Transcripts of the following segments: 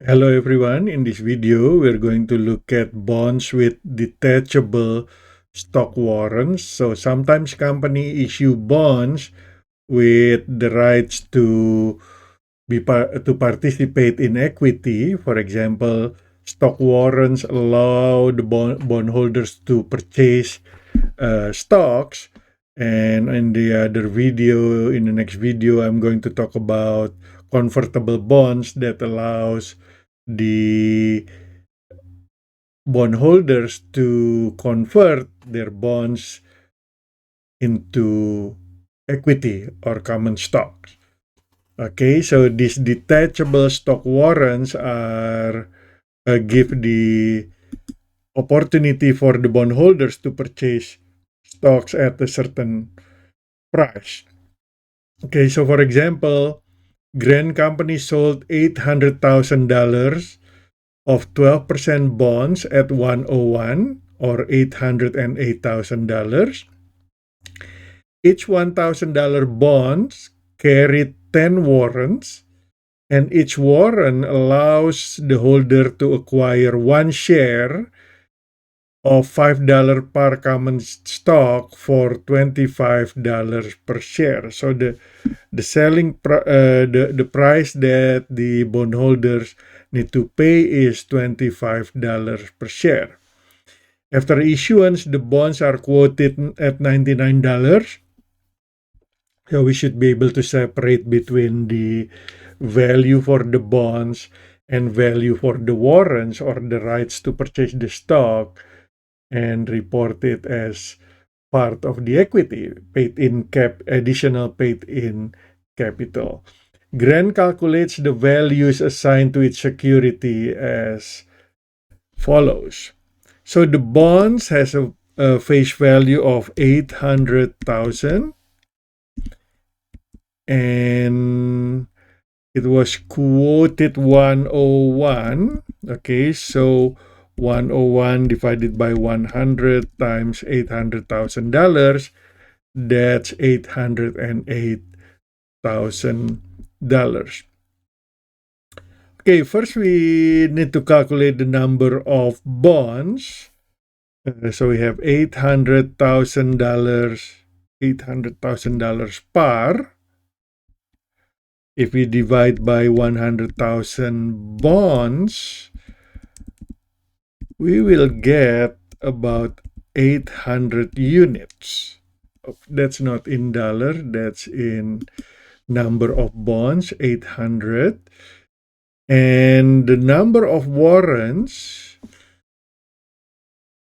Hello everyone, in this video we're going to look at bonds with detachable stock warrants. So sometimes company issue bonds with the rights to to participate in equity. For example, stock warrants allow the bondholders to purchase stocks. And in the next video, I'm going to talk about convertible bonds that allows the bondholders to convert their bonds into equity or common stocks. Okay, so these detachable stock warrants are give the opportunity for the bondholders to purchase stocks at a certain price. Okay, so for example, Grand Company sold $800,000 of 12% bonds at 101 or $808,000. Each $1,000 bonds carried 10 warrants, and each warrant allows the holder to acquire one share of $5 per common stock for $25 per share. So the price that the bondholders need to pay is $25 per share. After issuance, the bonds are quoted at $99. So we should be able to separate between the value for the bonds and value for the warrants or the rights to purchase the stock and report it as part of the equity additional paid in capital. Grand calculates the values assigned to each security as follows. So the bonds has a face value of 800,000, and it was quoted 101. Okay, so 101 divided by 100 times $800,000, that's $808,000. Okay, first we need to calculate the number of bonds. So we have $800,000 par. If we divide by 100,000 bonds, we will get about 800 units. That's not in dollar, that's in number of bonds, 800. And the number of warrants,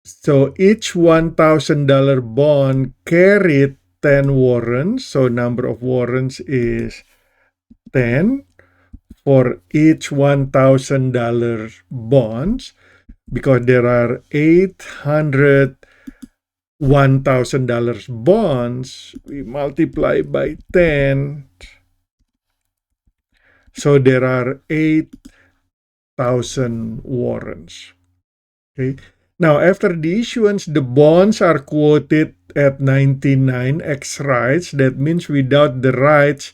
so each $1,000 bond carried 10 warrants. So number of warrants is 10 for each $1,000 bonds, because there are 800 $1,000 bonds. We multiply by 10. So there are 8,000 warrants. Okay. Now, after the issuance, the bonds are quoted at 99 X rights. That means without the rights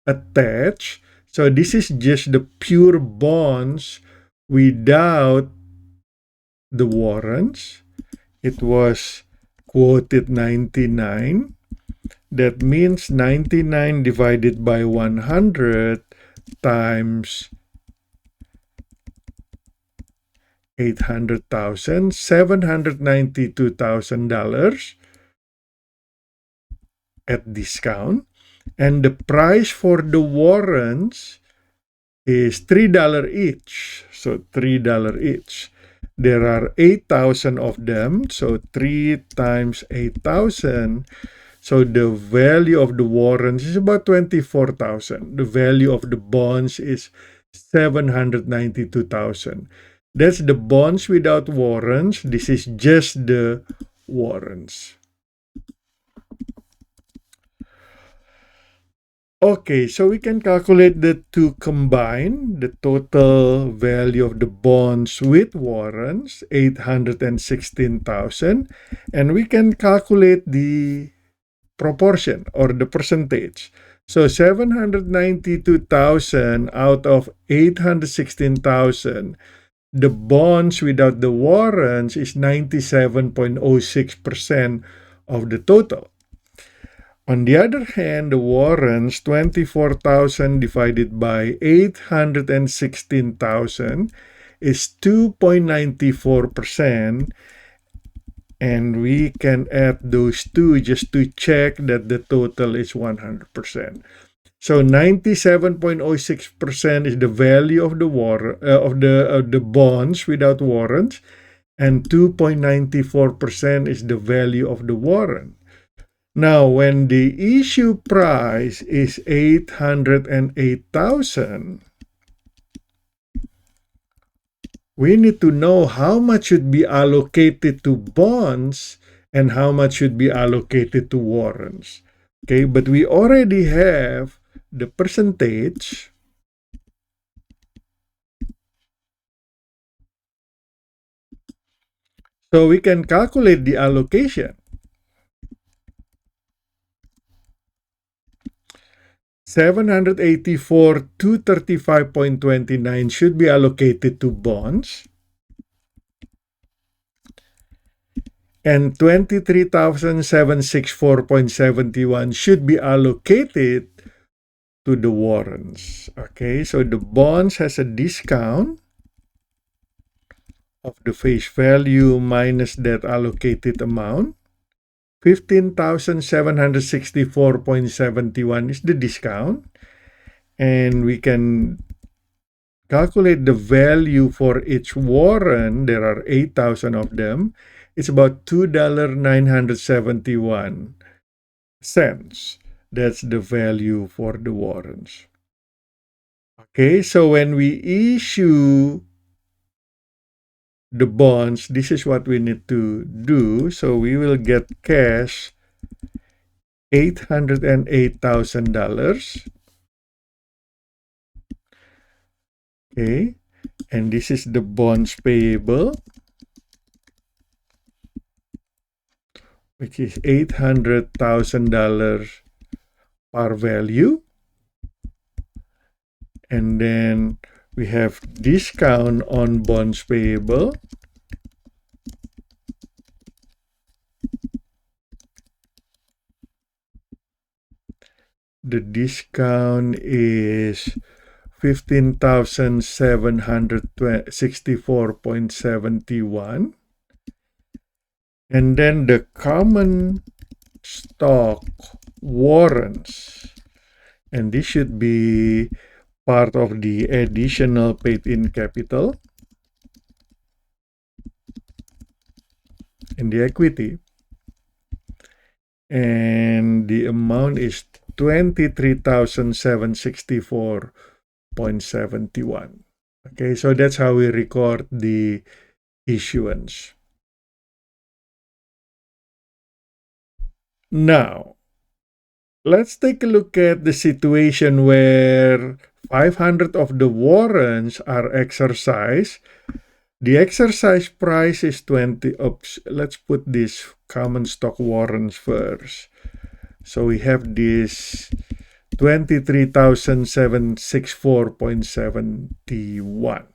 attached. So this is just the pure bonds without the warrants. It was quoted 99. That means 99 divided by 100 times 800,000, $792,000 at discount. And the price for the warrants is $3 each. So $3 each. There are 8,000 of them. So 3 times 8,000. So the value of the warrants is about 24,000. The value of the bonds is 792,000. That's the bonds without warrants. This is just the warrants. Okay, so we can calculate the two combined, the total value of the bonds with warrants, 816,000, and we can calculate the proportion or the percentage. So 792,000 out of 816,000. The bonds without the warrants is 97.06% of the total. On the other hand, the warrants, 24,000 divided by 816,000 is 2.94%. And we can add those two just to check that the total is 100%. So 97.06% is the value of the the bonds without warrants, and 2.94% is the value of the warrant. Now, when the issue price is 808,000, we need to know how much should be allocated to bonds and how much should be allocated to warrants. Okay, but we already have the percentage. So we can calculate the allocation. 784,235.29 should be allocated to bonds. And 23,764.71 should be allocated to the warrants. Okay, so the bonds has a discount of the face value minus that allocated amount. 15,764.71 is the discount. And we can calculate the value for each warrant. There are 8,000 of them. It's about $2.971. That's the value for the warrants. Okay, so when we issue the bonds, this is what we need to do. So we will get cash $808,000. Okay, and this is the bonds payable, which is $800,000 par value. And then we have discount on bonds payable. The discount is 15,764.71. And then the common stock warrants. And this should be part of the additional paid-in capital in the equity. And the amount is 23,764.71. Okay, so that's how we record the issuance. Now, let's take a look at the situation where 500 of the warrants are exercised. The exercise price is 20. Oops, let's put this common stock warrants first. So we have this 23,764.71.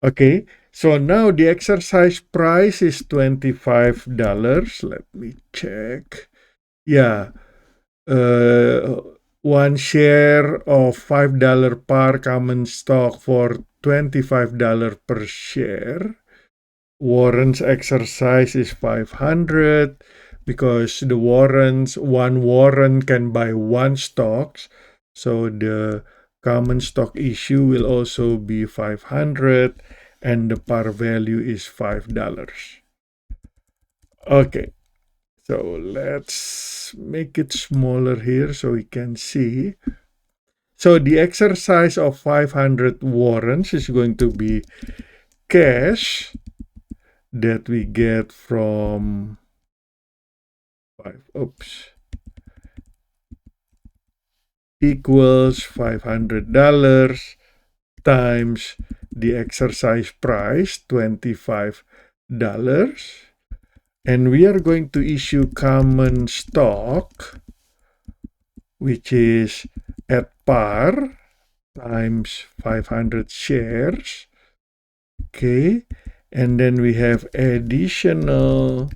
Okay, so now the exercise price is $25. Let me check. Yeah, one share of $5 par common stock for $25 per share. Warrants exercise is 500 because the warrants, one warrant can buy one stocks. So the common stock issue will also be 500 and the par value is $5. Okay, so let's make it smaller here so we can see. So the exercise of 500 warrants is going to be cash that we get from equals $500 times the exercise price, $25. And we are going to issue common stock which is at par times 500 shares. Okay, and then we have additional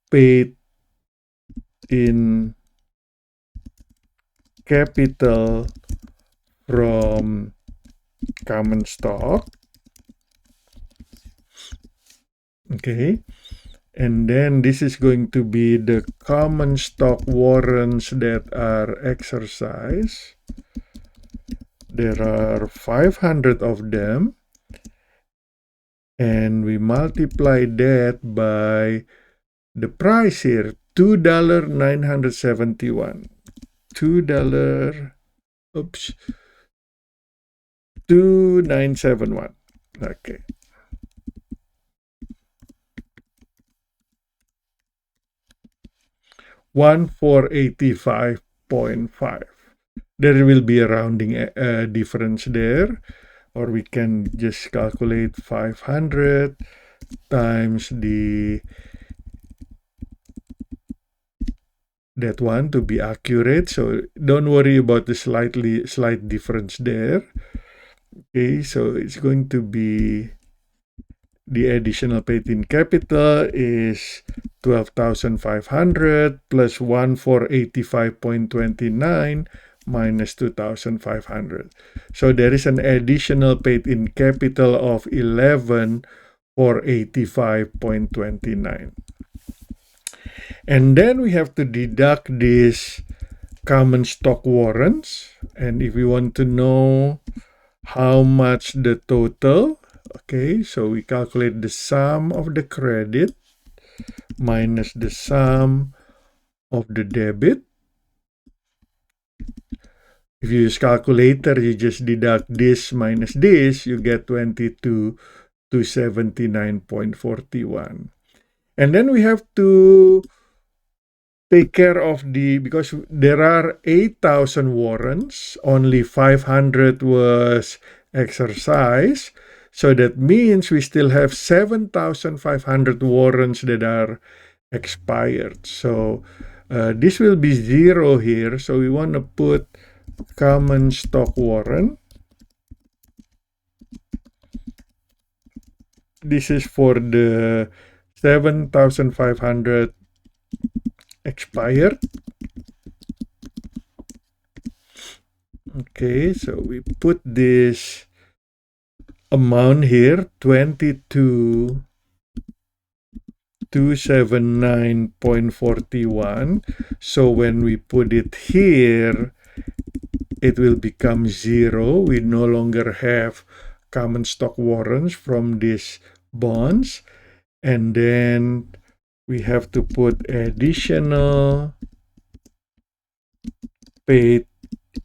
paid in capital from common stock. Okay, and then this is going to be the common stock warrants that are exercised. There are 500 of them, and we multiply that by the price here, $2.971. $2.971. Okay. $1,485.5. There will be a rounding difference there, or we can just calculate 500 times that one to be accurate. So don't worry about the slight difference there. Okay, so it's going to be the additional paid in capital is 12,500 plus 1,485.29 minus 2,500. So there is an additional paid in capital of 11,485.29. And then we have to deduct these common stock warrants. And if we want to know how much the total, okay, so we calculate the sum of the credit minus the sum of the debit. If you use calculator, you just deduct this minus this, you get 22,279.41. And then we have to take care of because there are 8,000 warrants, only 500 was exercised. So that means we still have 7,500 warrants that are expired. So this will be 0 here. So we want to put common stock warrant. This is for the 7,500 expired. Okay, so we put this amount here, 22,279.41. So when we put it here, it will become 0. We no longer have common stock warrants from these bonds. And then we have to put additional paid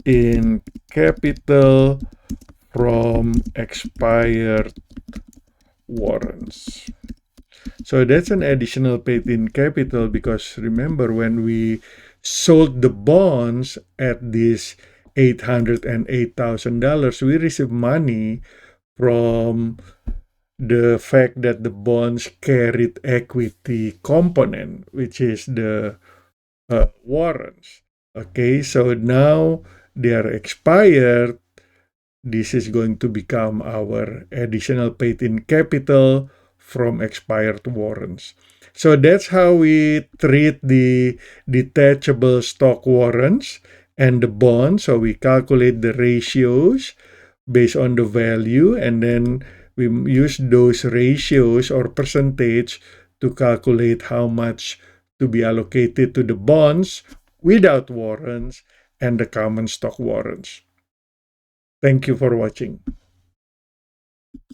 in capital from expired warrants. So that's an additional paid in capital because remember when we sold the bonds at this $808,000, we received money from the fact that the bonds carried equity component, which is the warrants. Okay, so now they are expired. This is going to become our additional paid in capital from expired warrants. So that's how we treat the detachable stock warrants and the bonds. So we calculate the ratios based on the value, and then we use those ratios or percentage to calculate how much to be allocated to the bonds without warrants and the common stock warrants. Thank you for watching.